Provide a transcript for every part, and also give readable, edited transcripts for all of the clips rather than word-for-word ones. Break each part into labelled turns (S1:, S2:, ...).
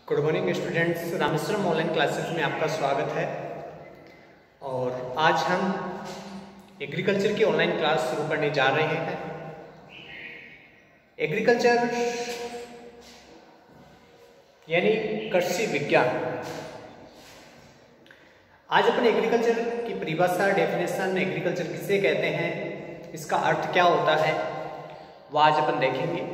S1: Good morning students, Rameswaram online classes में आपका स्वागत है। और आज हम एग्रीकल्चर की ऑनलाइन क्लास शुरू करने जा रहे हैं। एग्रीकल्चर यानी कृषि विज्ञान। आज अपन एग्रीकल्चर की परिभाषा, डेफिनेशन, एग्रीकल्चर किसे कहते हैं, इसका अर्थ क्या होता है, वह आज अपन देखेंगे।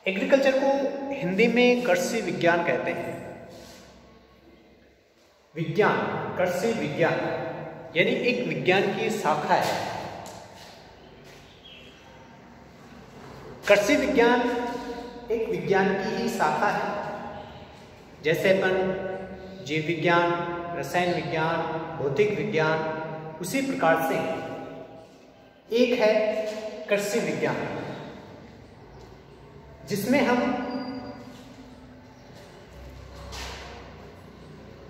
S1: एग्रीकल्चर को हिंदी में कृषि विज्ञान कहते हैं। विज्ञान, कृषि विज्ञान यानी एक विज्ञान की शाखा है। कृषि विज्ञान एक विज्ञान की ही शाखा है। जैसे अपन जीव विज्ञान, रसायन विज्ञान, भौतिक विज्ञान, उसी प्रकार से एक है कृषि विज्ञान, जिसमें हम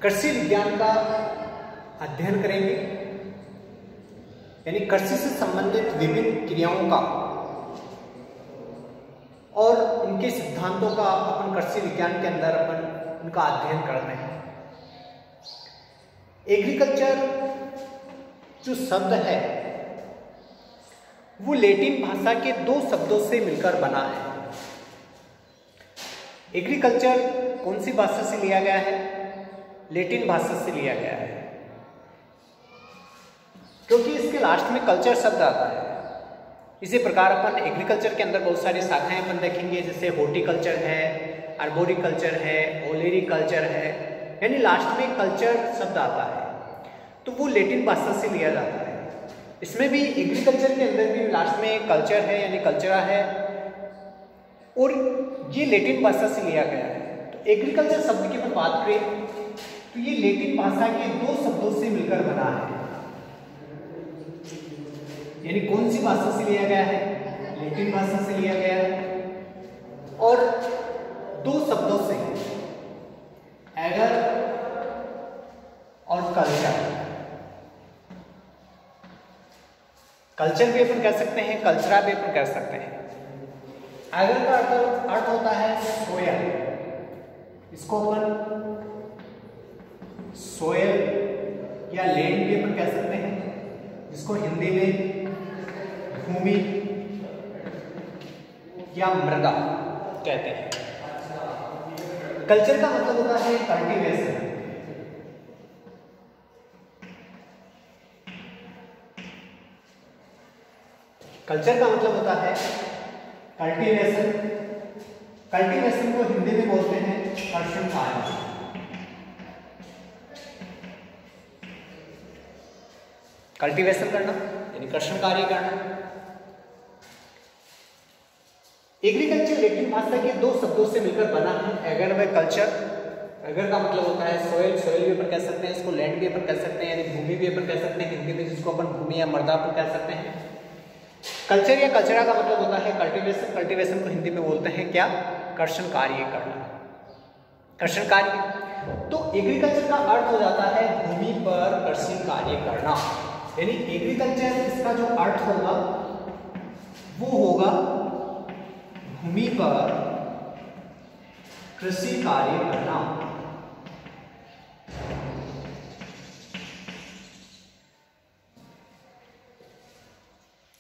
S1: कृषि विज्ञान का अध्ययन करेंगे, यानी कृषि से संबंधित विभिन्न क्रियाओं का और उनके सिद्धांतों का अपन कृषि विज्ञान के अंदर अपन उनका अध्ययन कर रहे हैं। एग्रीकल्चर जो शब्द है वो लैटिन भाषा के दो शब्दों से मिलकर बना है। एग्रीकल्चर कौन सी भाषा से लिया गया है? लैटिन भाषा से लिया गया है, क्योंकि इसके लास्ट में कल्चर शब्द आता है। इसी प्रकार अपन एग्रीकल्चर के अंदर बहुत सारी शाखाएं अपन देखेंगे, जैसे हॉर्टिकल्चर है, आर्बोरिकल्चर है, ओलेरिकल्चर है, यानी लास्ट में कल्चर शब्द आता है, तो वो लैटिन भाषा से लिया जाता है। इसमें भी एग्रीकल्चर के अंदर भी लास्ट में कल्चर है, यानी कल्चरा है, और ये लैटिन भाषा से लिया गया है। तो एग्रीकल्चर शब्द की अपन बात करें तो ये लैटिन भाषा के दो शब्दों से मिलकर बना है। यानी कौन सी भाषा से लिया गया है? लैटिन भाषा से लिया गया है, और दो शब्दों से, एगर और कल्चर। कल्चर भी अपन कह सकते हैं, कल्चरा भी अपन कह सकते हैं। एगर का अर्थ होता है सोयल, इसको अपन सोयल या लैंड भी अपन कह सकते हैं, जिसको हिंदी में भूमि या मृदा कहते हैं। कल्चर का मतलब होता है कल्टीवेशन। कल्चर का मतलब होता है कल्टीवेशन। कल्टीवेशन को हिंदी में बोलते हैं कर्षण कार्य। कल्टीवेशन करना यानी कर्षण कार्य करना। एग्रीकल्चर लैटिन भाषा के दो शब्दों से मिलकर बना है, एगर व कल्चर। एगर का मतलब होता है सोयल, सोयल भी अपन कह सकते हैं, इसको लैंड भी अपन कह सकते हैं, यानी भूमि भी अपन कह सकते हैं हिंदी में, जिसको अपन भूमि या मृदा अपन कह सकते हैं। कल्चर या कल्चरा का मतलब होता है कल्टीवेशन। कल्टीवेशन को हिंदी में बोलते हैं क्या? कर्षण कार्य करना, कर्षण कार्य। तो एग्रीकल्चर का अर्थ हो जाता है भूमि पर कृषि कार्य करना, यानी एग्रीकल्चर इसका जो अर्थ होगा वो होगा भूमि पर कृषि कार्य करना।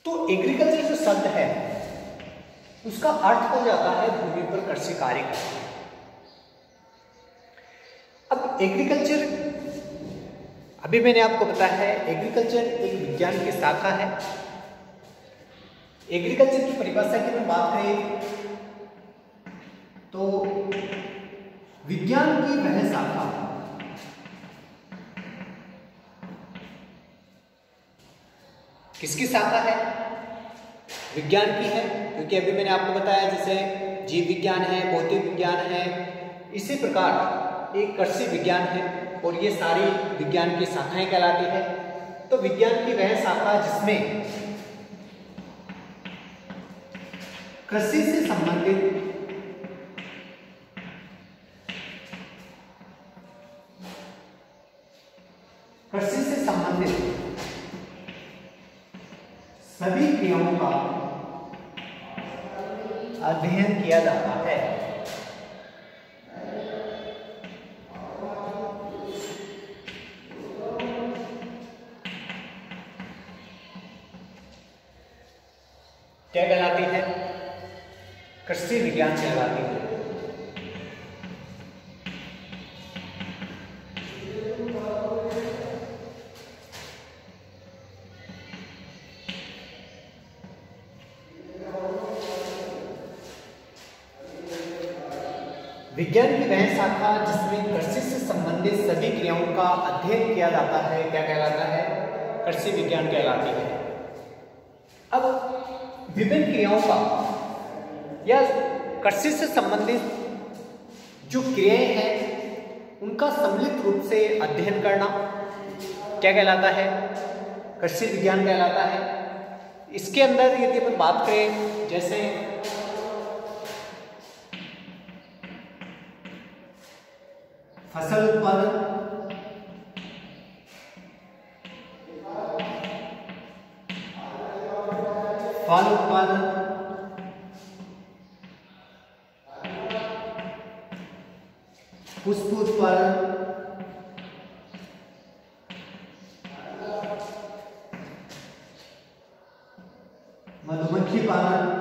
S1: तो एग्रीकल्चर जो शब्द है उसका अर्थ हो जाता है भूमि पर कृषि कार्य करना। अब एग्रीकल्चर, अभी मैंने आपको बताया है, एग्रीकल्चर एक विज्ञान की शाखा है। एग्रीकल्चर की परिभाषा की मैं बात करें तो विज्ञान की वह शाखा किसकी शाखा है? विज्ञान की है, क्योंकि अभी मैंने आपको बताया जैसे जीव विज्ञान है, भौतिक विज्ञान है, इसी प्रकार एक कृषि विज्ञान है, और ये सारी विज्ञान की शाखाएं कहलाती है। तो विज्ञान की वह शाखा जिसमें कृषि से संबंधित कृषि से संबंधित सभी क्रियाओं का अध्ययन किया जाता है। क्या कहलाती है? कृषि विज्ञान कहलाती है। विज्ञान की वह शाखा जिसमें कृषि से संबंधित सभी क्रियाओं का अध्ययन किया जाता है क्या कहलाता है? कृषि विज्ञान कहलाती है। अब विभिन्न क्रियाओं का या कृषि से संबंधित जो क्रियाएं हैं उनका सम्मिलित रूप से अध्ययन करना क्या कहलाता है? कृषि विज्ञान कहलाता है। इसके अंदर यदि अपन बात करें जैसे फसल उत्पादन, फल उत्पादन, पुष्प उत्पादन, मधुमक्खी पालन,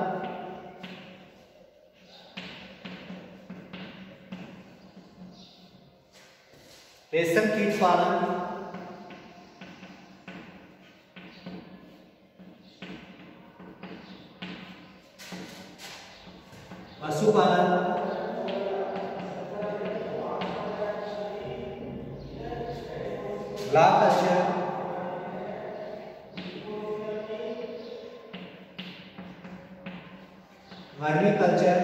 S1: रेशम कीट पालन, पशुपालन, लाभ कल्चर, वर्मी कल्चर,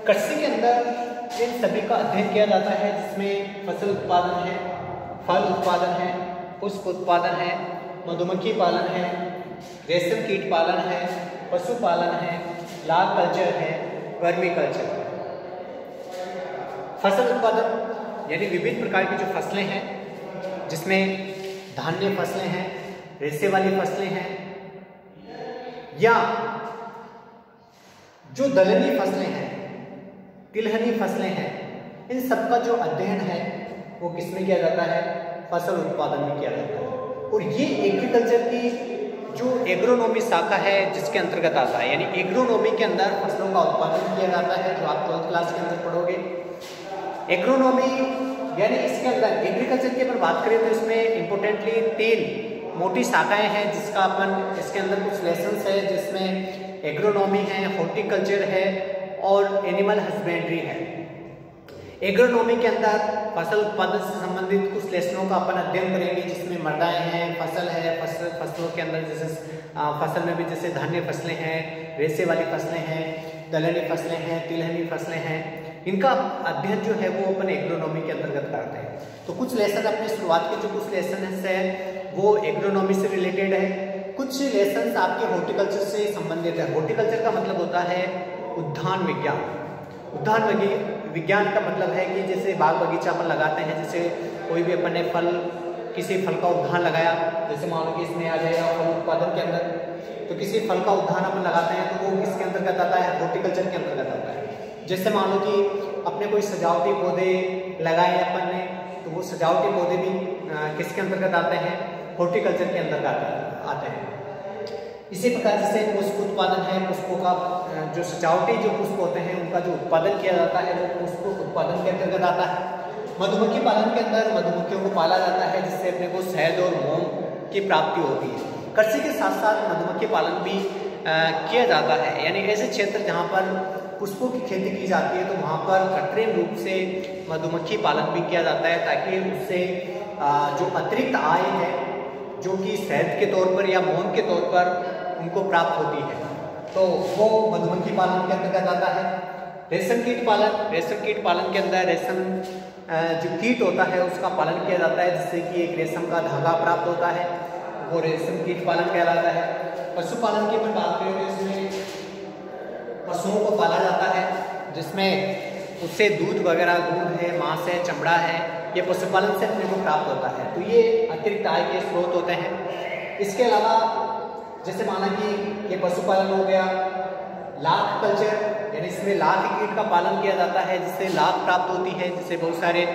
S1: कृषि के अंदर इन सभी का अध्ययन किया जाता है जिसमें फसल उत्पादन है, फल उत्पादन है, पुष्प उत्पादन है, मधुमक्खी पालन है, रेशम कीट पालन है, पशुपालन है, लाभ कल्चर है, वर्मी कल्चर है। फसल उत्पादन यानी विभिन्न प्रकार की जो फसलें हैं जिसमें धान्य फसलें हैं, रेशे वाली फसलें हैं या जो दलहनी फसलें हैं, तिलहनी फसलें हैं, इन सब का जो अध्ययन है वो किसमें किया जाता है? फसल उत्पादन में किया जाता है। और ये एग्रीकल्चर की जो एग्रोनॉमी शाखा है जिसके अंतर्गत आता है, यानी एग्रोनॉमी के अंदर फसलों का उत्पादन किया जाता है, जो आप 12th क्लास के अंदर पढ़ोगे। एग्रोनॉमी यानी इसके अंदर एग्रीकल्चर की अगर बात करें तो इसमें इंपोर्टेंटली 3 मोटी शाखाएं हैं जिसका अपन इसके अंदर कुछ लेसन्स है जिसमें एग्रोनॉमी है, हॉर्टिकल्चर है और एनिमल हस्बेंड्री है। एग्रोनॉमी के अंदर फसल उत्पादन से संबंधित कुछ लेसनों का अपन अध्ययन करेंगे जिसमें मृदाएं हैं, फसल है, फसलों के अंदर जैसे फसल में भी जैसे धान्य फसलें हैं, रेशे वाली फसलें हैं, दलहनी फसलें हैं, तिलहनी फसलें हैं, इनका अध्ययन जो है वो अपन एग्रोनॉमी के अंतर्गत करते हैं। तो कुछ लेसन अपनी शुरुआत के जो कुछ लेसन है वो एग्रोनॉमी से रिलेटेड है, कुछ लेसन आपके हॉर्टिकल्चर से संबंधित है। हॉर्टिकल्चर का मतलब होता है उद्यान विज्ञान। उद्यान विज्ञान का मतलब है कि जैसे बाग बगीचा अपन लगाते हैं, जैसे कोई भी अपन ने किसी फल का उद्यान लगाया, जैसे मान लो कि इसमें आ जाएगा फल उत्पादन के अंदर, तो किसी फल का उद्यान अपन लगाते हैं तो वो किसके अंतर्गत आता है? हॉर्टिकल्चर के अंतर्गत आता है। जैसे मान लो कि अपने कोई सजावटी पौधे लगाए अपन ने, तो वो सजावटी पौधे भी किसके अंतर्गत आते हैं? हॉर्टिकल्चर के अंतर्गत आते हैं। इसी प्रकार जैसे पुष्प उत्पादन है, पुष्पों का जो सजावटी जो पुष्प होते हैं उनका जो उत्पादन किया जाता है वो पुष्प उत्पादन के अंतर्गत आता है। मधुमक्खी पालन के अंदर मधुमक्खियों को पाला जाता है जिससे अपने को शहद और मोम की प्राप्ति होती है। कृषि के साथ साथ मधुमक्खी पालन भी किया जाता है, यानी ऐसे क्षेत्र जहाँ पर पुष्पों की खेती की जाती है तो वहाँ पर कृत्रिम रूप से मधुमक्खी पालन भी किया जाता है ताकि उससे जो अतिरिक्त आय है जो कि शहद के तौर पर या मोम के तौर पर उनको प्राप्त होती है, तो वो मधुमक्खी पालन के अंतर्गत आता है। रेशम कीट पालन के अंदर रेशम जो कीट होता है उसका पालन किया जाता है जिससे कि एक रेशम का धागा प्राप्त होता है। वो रेशम कीट पालन कहलाता है। पशुपालन की अपन बात करें तो इसमें पशुओं को पाला जाता है, जिसमें उससे दूध वगैरह, दूध है, मांस है, चमड़ा है, ये पशुपालन से अपने को प्राप्त होता है। तो ये अतिरिक्त आय के स्रोत होते हैं। इसके अलावा जैसे माना कि ये पशुपालन हो गया, लाख कल्चर, यानी इसमें लाख कीट का पालन किया जाता है, जिससे लाख प्राप्त होती है, जिससे बहुत सारे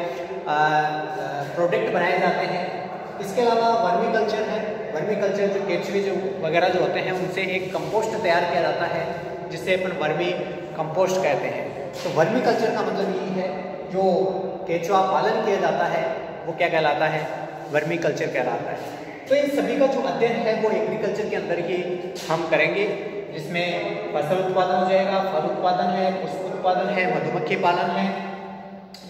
S1: प्रोडक्ट बनाए जाते हैं। इसके अलावा वर्मी कल्चर है। वर्मी कल्चर जो केचुए जो वगैरह जो होते हैं उनसे एक कंपोस्ट तैयार किया जाता है, जिसे अपन वर्मी कंपोस्ट कहते हैं। तो वर्मी कल्चर का मतलब यही है, जो केचुआ पालन किया जाता है वो क्या कहलाता है, वर्मी कल्चर कहलाता है। तो इन सभी का जो अध्ययन है वो एग्रीकल्चर के अंदर ही हम करेंगे, जिसमें फसल उत्पादन हो जाएगा, फल उत्पादन है, पुष्प उत्पादन है, मधुमक्खी पालन है,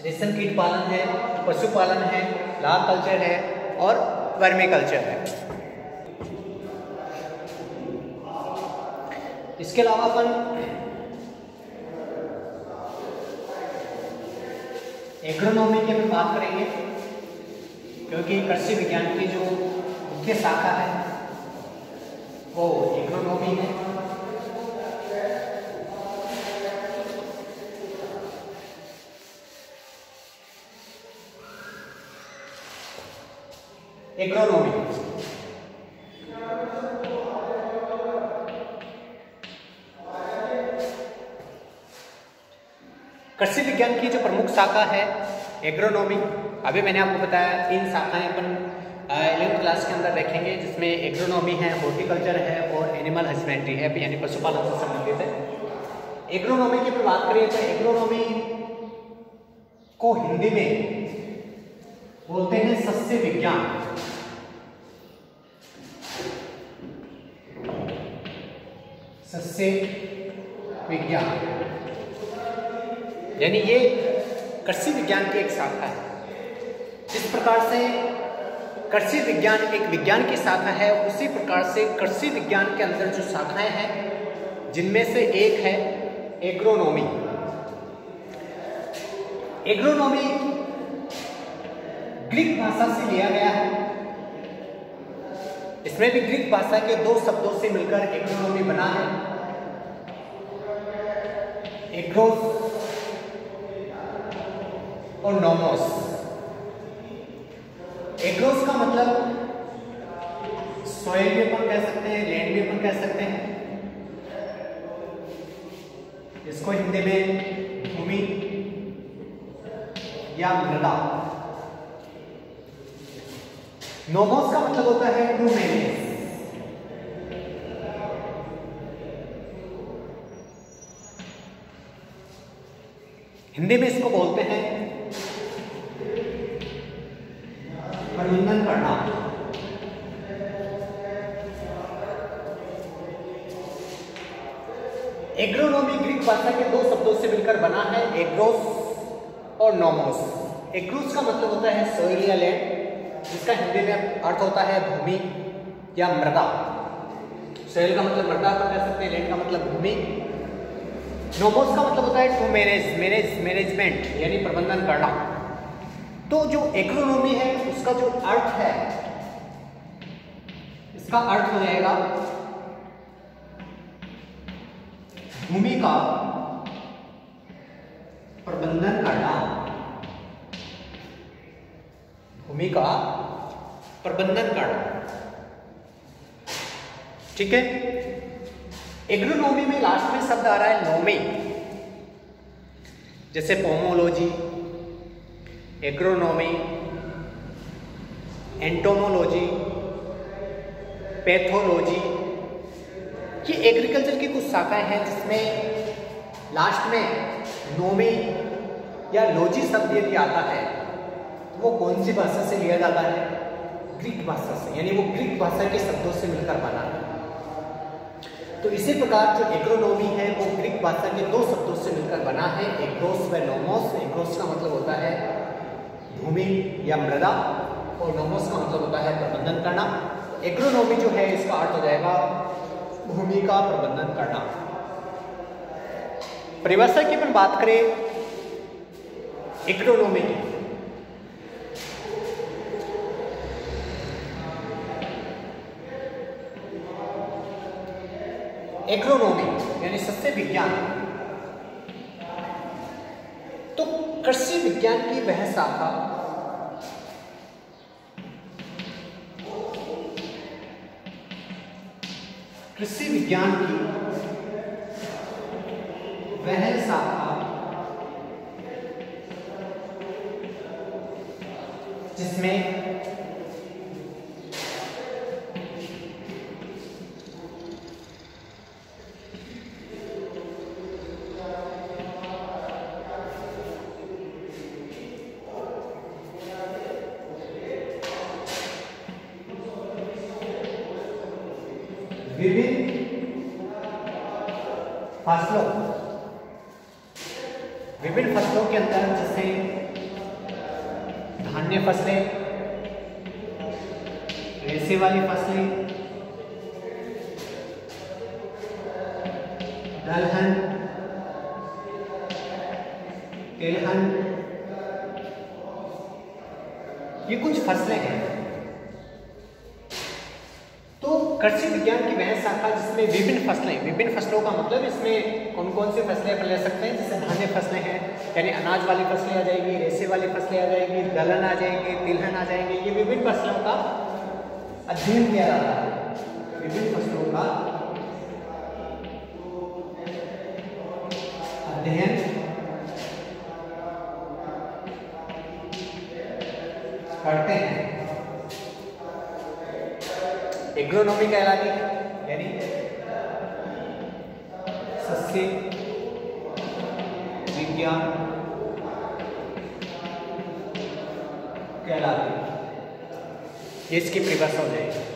S1: रेशम कीट पालन है, पशुपालन है, लाख कल्चर है और वर्मी कल्चर है। इसके अलावा अपन एग्रोनॉमी की हम बात करेंगे, क्योंकि कृषि विज्ञान की जो मुख्य शाखा है वो एग्रोनॉमी है। एग्रोनॉमी कृषि विज्ञान की जो प्रमुख शाखा है एग्रोनॉमी। अभी मैंने आपको बताया 3 शाखाएं अपन 11th क्लास के अंदर देखेंगे, जिसमें एग्रोनॉमी है, हॉर्टिकल्चर है और एनिमल हस्बेंड्री है, यानी पशुपालन से संबंधित है। एग्रोनॉमी की बात करें तो एग्रोनॉमी को हिंदी में बोलते हैं सस्य विज्ञान। सस्य विज्ञान यानी ये कृषि विज्ञान की एक शाखा है। जिस प्रकार से कृषि विज्ञान एक विज्ञान की शाखा है, उसी प्रकार से कृषि विज्ञान के अंदर जो शाखाएं हैं, जिनमें से एक है एग्रोनॉमी। एग्रोनॉमी ग्रीक भाषा से लिया गया है। इसमें भी ग्रीक भाषा के 2 शब्दों से मिलकर एग्रोनॉमी बना है, एग्रोस और नोमोस। एग्रोस का मतलब सॉइल भी अपन कह सकते हैं, लैंड भी अपन कह सकते हैं। इसको हिंदी में भूमि या मृदा। नोमोस का मतलब होता है टू मैनेज। हिंदी में इसको बोलते हैं प्रबंधन करना। एग्रोनॉमी ग्रीक भाषा के 2 शब्दों से मिलकर बना है, एग्रोस और नोमोस। एग्रोस का मतलब होता है सॉइल या लैंड, जिसका हिंदी में अर्थ होता है भूमि या मृदा। सॉइल का मतलब मृदा पर कह सकते हैं, लैंड का मतलब भूमि। नोमोस का मतलब होता है टू मैनेजमेंट यानी प्रबंधन करना। तो जो एग्रोनॉमी है उसका जो अर्थ है, इसका अर्थ हो जाएगा भूमि का प्रबंधन करना। भूमि का प्रबंधन करना, ठीक है। एग्रोनॉमी में लास्ट में शब्द आ रहा है नोमी, जैसे पोमोलॉजी, एग्रोनॉमी, एंटोमोलॉजी, पैथोलॉजी, ये एग्रीकल्चर की कुछ शाखाएं हैं, जिसमें लास्ट में नोमी या लॉजी शब्द यदि आता है तो वो कौन सी भाषा से लिया जाता है, ग्रीक भाषा से, यानी वो ग्रीक भाषा के शब्दों से मिलकर बना है। तो इसी प्रकार जो एग्रोनॉमी है वो ग्रीक भाषा के 2 शब्दों से मिलकर बना है, एग्रोस व नोमोस। एग्रोस का मतलब होता है भूमि या मृदा और नोमोस का मतलब होता है प्रबंधन करना। एग्रोनॉमी जो है इसका अर्थ हो जाएगा भूमि का प्रबंधन करना। परिभाषा की अपन बात करें एग्रोनॉमी की, एग्रोनॉमी यानी सस्य विज्ञान। तो कृषि विज्ञान की वह शाखा कृषि विज्ञान की वह शाखा जिसमें विभिन्न फसलों के अंदर जैसे धान्य फसलें, रेशे वाली फसलें, दलहन, तिलहन, ये कुछ फसलें हैं। तो कृषि विज्ञान की वह शाखा जिसमें विभिन्न फसलों का मतलब इसमें कौन कौन सी फसलें अपन ले सकते हैं, जैसे धान्य फसलें हैं यानी अनाज वाली फसलें आ जाएगी, रेशे वाली फसलें आ जाएगी, दलहन आ जाएंगे, तिलहन आ जाएंगे। ये विभिन्न फसलों का अध्ययन किया जाता है, विभिन्न फसलों का अध्ययन करते हैं। एग्रोनॉमी कहलाती है यानी सस्य विज्ञान कहलाती है। ये इसकी परिभाषा हो जाएगी।